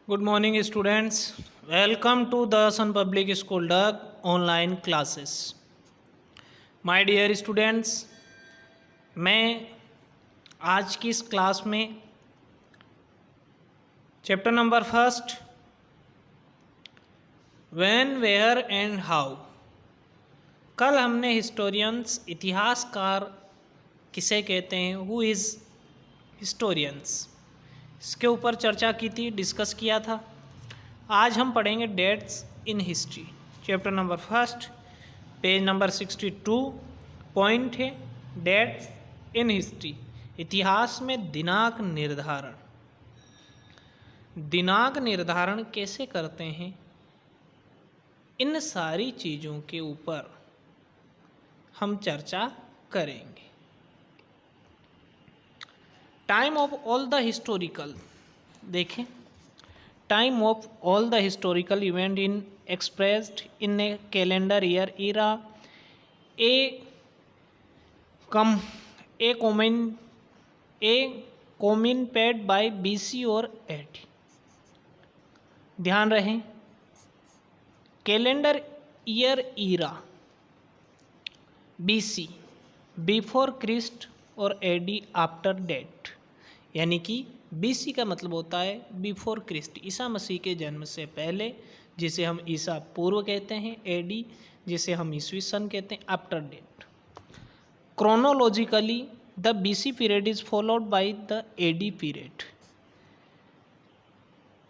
Good morning, students. Welcome to the Sun Public School Duck online classes. My dear students, मैं आज की इस class में chapter number first when, where and how. कल हमने historians, इतिहासकार किसे कहते हैं, हु इज़ हिस्टोरियंस, इसके ऊपर चर्चा की थी, डिस्कस किया था। आज हम पढ़ेंगे dates in history, chapter number first, page number 62। Point है डेट्स इन हिस्ट्री, इतिहास में दिनांक निर्धारण। दिनांक निर्धारण कैसे करते हैं, इन सारी चीज़ों के ऊपर हम चर्चा करेंगे। Time of all the historical, देखें, time of all the historical event in expressed in a calendar year era a common paid by BC और एडी। ध्यान रहे, calendar year era BC before Christ और एडी आफ्टर डेट, यानी कि BC का मतलब होता है बिफोर क्रिस्ट, ईसा मसीह के जन्म से पहले, जिसे हम ईसा पूर्व कहते हैं। एडी जिसे हम ईसवी सन कहते हैं, after date. Chronologically the BC period is followed by the AD period.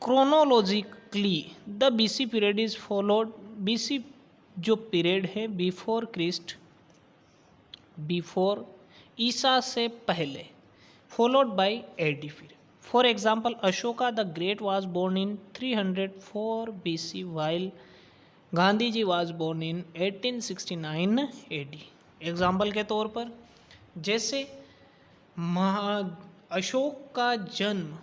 Chronologically the BC period is followed, BC जो पीरियड है बिफोर क्रिस्ट, बिफोर ईसा से पहले, followed by AD period. For example, Ashoka the great was born in 304 BC while Gandhi ji was born in 1869 AD। Example के तौर पर, जैसे अशोक का जन्म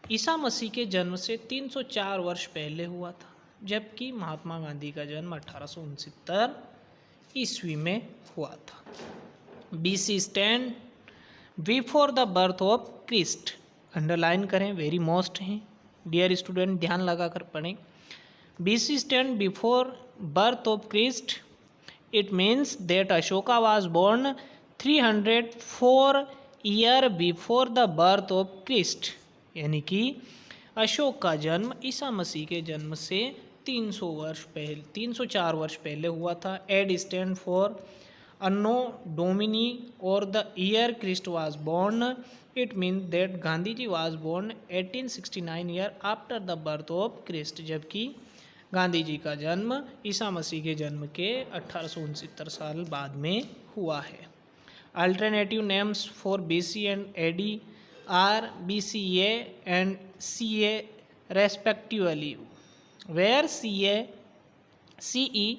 ईसा मसीह के जन्म से 304 वर्ष पहले हुआ था, जबकि महात्मा गांधी का जन्म 1869 ईस्वी में हुआ था। BC stand before the birth of Christ, underline करें, वेरी मोस्ट हैं डियर स्टूडेंट, ध्यान लगा कर पढ़ें। BC stand before birth of Christ, it means that Ashoka was born 304 year before the birth of Christ, यानी कि अशोक का जन्म ईसा मसीह के जन्म से 304 वर्ष पहले हुआ था। AD stand for anno domini और the year Christ was born, it mean that Gandhi ji was born 1869 year after the birth of Christ, जबकि गांधी जी का जन्म ईसा मसीह के जन्म के 1869 साल बाद में हुआ है। Alternative names for BC and AD are BCA and CA respectively, where CE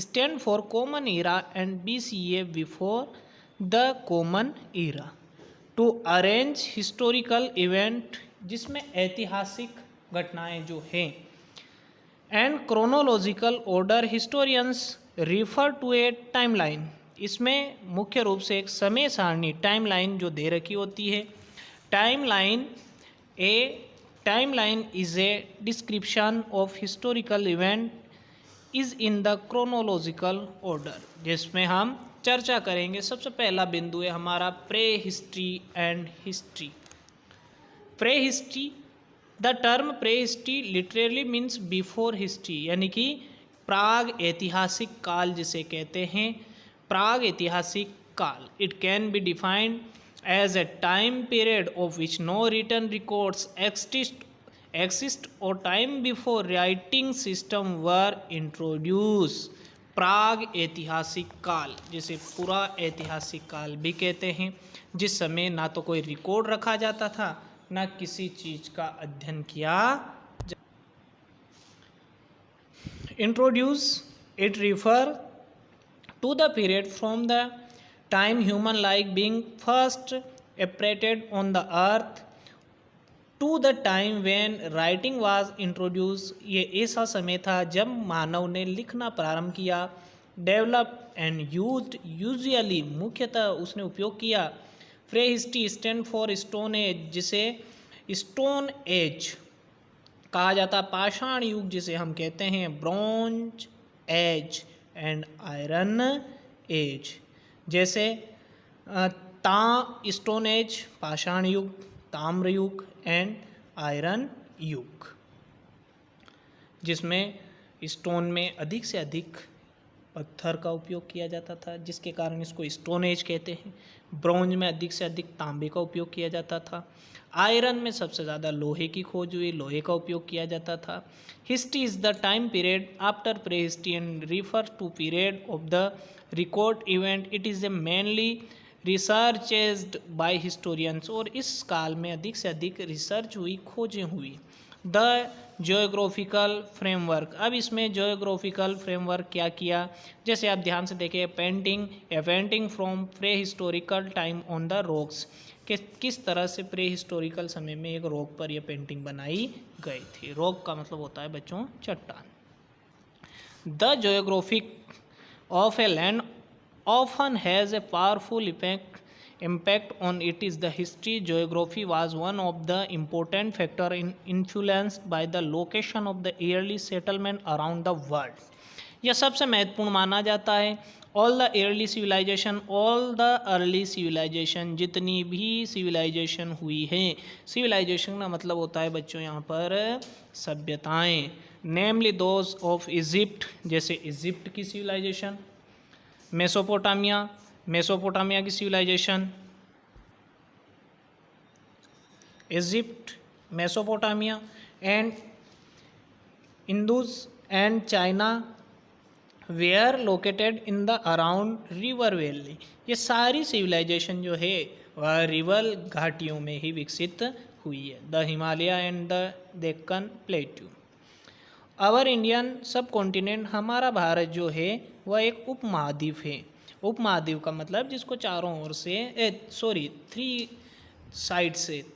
stand for common era and BCA before the common era to arrange historical event, जिसमें ऐतिहासिक घटनाएं जो हैं, and chronological order historians refer to a timeline, इसमें मुख्य रूप से एक समय सारणी टाइमलाइन जो दे रखी होती है। Timeline is a description of historical event is in the chronological order, जिसमें हम चर्चा करेंगे। सबसे पहला बिंदु है हमारा pray history and history. Prehistory, the term prehistory literally means before history, यानी कि प्राग ऐतिहासिक काल जिसे कहते हैं, प्राग ऐतिहासिक काल। It can be defined as a time period of which no written records exist or time before writing system were introduced। प्राग ऐतिहासिक काल, जिसे पूरा ऐतिहासिक काल भी कहते हैं, जिस समय ना तो कोई रिकॉर्ड रखा जाता था, ना किसी चीज का अध्ययन किया। Introduce, it refer to the period from the time human like being first operated on the earth to the time when writing was introduce, ये ऐसा समय था जब मानव ने लिखना प्रारंभ किया। डेवलप एंड यूज्ड, यूजुअली मुख्यतः उसने उपयोग किया। Prehistory stand for stone age, जिसे स्टोन एज कहा जाता है पाषाण युग, जिसे हम कहते हैं bronze age and iron age. जैसे स्टोन एज पाषाण युग, ताम्र युग एंड आयरन युग, जिसमें स्टोन में अधिक से अधिक पत्थर का उपयोग किया जाता था, जिसके कारण इसको स्टोन एज कहते हैं। ब्रॉन्ज में अधिक से अधिक तांबे का उपयोग किया जाता था। आयरन में सबसे ज़्यादा लोहे की खोज हुई, लोहे का उपयोग किया जाता था। History is the time period after pre history and refer to period of the record event. It is a mainly researched by historians. और इस काल में अधिक से अधिक रिसर्च हुई, खोजें हुई। द जियोग्राफिकल फ्रेमवर्क, अब इसमें जियोग्राफिकल फ्रेमवर्क क्या किया, जैसे आप ध्यान से देखें, painting from prehistorical time on the rocks, किस तरह से प्रे हिस्टोरिकल समय में एक रॉक पर यह पेंटिंग बनाई गई थी। रॉक का मतलब होता है बच्चों चट्टान। The geographic of a land often has a powerful impact on it is the history. Geography was one of the important factor in influenced by the location of the early settlement around the world. यह सबसे महत्वपूर्ण माना जाता है। All the early civilisation, जितनी भी civilisation हुई है, सिविलाइजेशन का मतलब होता है बच्चों यहाँ पर सभ्यताएं, नेमली दोज ऑफ इजिप्ट, जैसे इजिप्ट की सिविलाइजेशन, मेसोपोटामिया की civilisation, Egypt, Mesopotamia and Indus and China were located in the around river valley. ये सारी सिविलाइजेशन जो है वह रिवर घाटियों में ही विकसित हुई है। The Himalaya and the Deccan plateau. Our Indian subcontinent, हमारा भारत जो है वह एक उपमहाद्वीप है। उपमहाद्वीप का मतलब जिसको चारों ओर से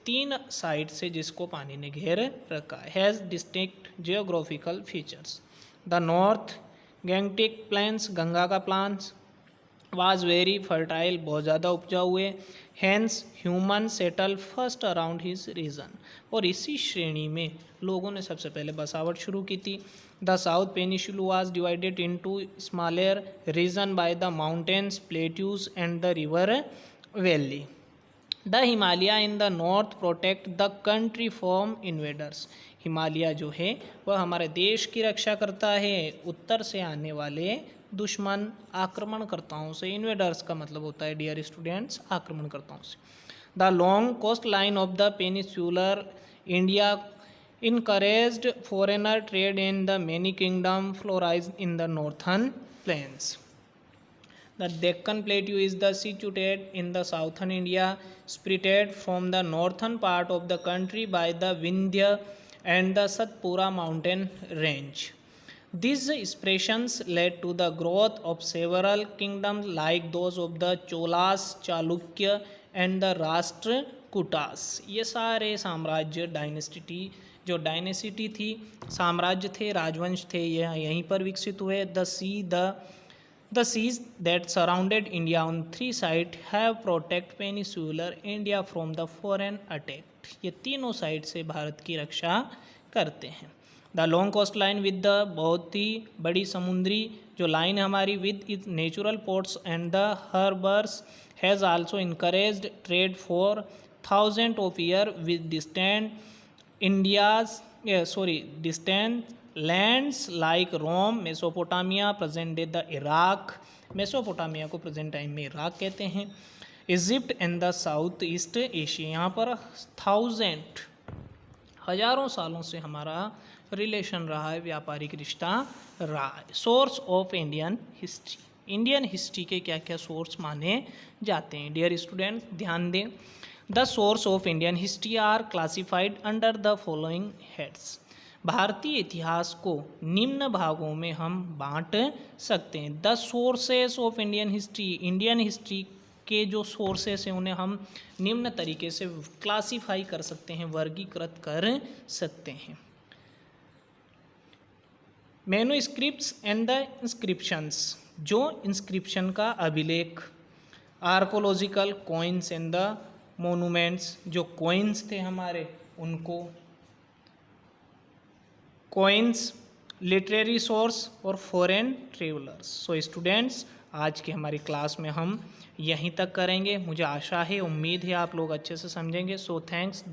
तीन साइड से जिसको पानी ने घेर रखा है। Has distinct geographical features. The north Gangetic plains, Ganga का प्लान्स, वाज वेरी फर्टाइल, बहुत ज़्यादा उपजाऊ हुए। Hence human settle first around his region, और इसी श्रेणी में लोगों ने सबसे पहले बसावट शुरू की थी। The south peninsula was divided into smaller region by the mountains, plateaus and the river valley. The Himalaya in the north protect the country from invaders. Himalaya जो है वह हमारे देश की रक्षा करता है उत्तर से आने वाले दुश्मन आक्रमणकर्ताओं से। इन्वेडर्स का मतलब होता है डियर स्टूडेंट्स आक्रमणकर्ताओं से। The long coast line of the peninsular India encouraged foreigner trade in the many kingdom flourished in the northern plains. The Deccan Plateau is the situated in the southern India, separated from the northern part of the country by the Vindhya and the Satpura mountain range. These separations led to the growth of several kingdoms like those of the Cholas, Chalukya and the Rashtrakutas. ये सारे साम्राज्य dynasty थी, साम्राज्य थे, राजवंश थे, यह यहीं पर विकसित हुए। The seas that surrounded India on three sides have protect peninsular India from the foreign attack. ये तीनों साइड से भारत की रक्षा करते हैं। The long coast line with the, बहुत ही बड़ी समुद्री जो लाइन हमारी, with it natural ports and the harbours has also encouraged trade for thousand of year with distant lands like Rome, Mesopotamia, present day the Iraq, Mesopotamia को present time में Iraq कहते हैं, Egypt and the south east Asia. यहाँ पर हजारों सालों से हमारा रिलेशन रहा है, व्यापारिक रिश्ता रहा है। Source of Indian history, Indian history के क्या क्या सोर्स माने जाते हैं डियर स्टूडेंट्स, ध्यान दें। The source of Indian history are classified under the following heads. भारतीय इतिहास को निम्न भागों में हम बांट सकते हैं। The sources of Indian history के जो सोर्सेस हैं उन्हें हम निम्न तरीके से क्लासिफाई कर सकते हैं, वर्गीकृत कर सकते हैं। मैन्युस्क्रिप्ट्स एंड द इंस्क्रिप्शंस, जो इंस्क्रिप्शन का अभिलेख, archaeological coins and the monuments, जो कॉइन्स थे हमारे उनको कॉइन्स, लिटरेरी सोर्स और फॉरेन ट्रेवलर्स। सो स्टूडेंट्स, आज की हमारी क्लास में हम यहीं तक करेंगे। मुझे आशा है, उम्मीद है आप लोग अच्छे से समझेंगे। So thanks.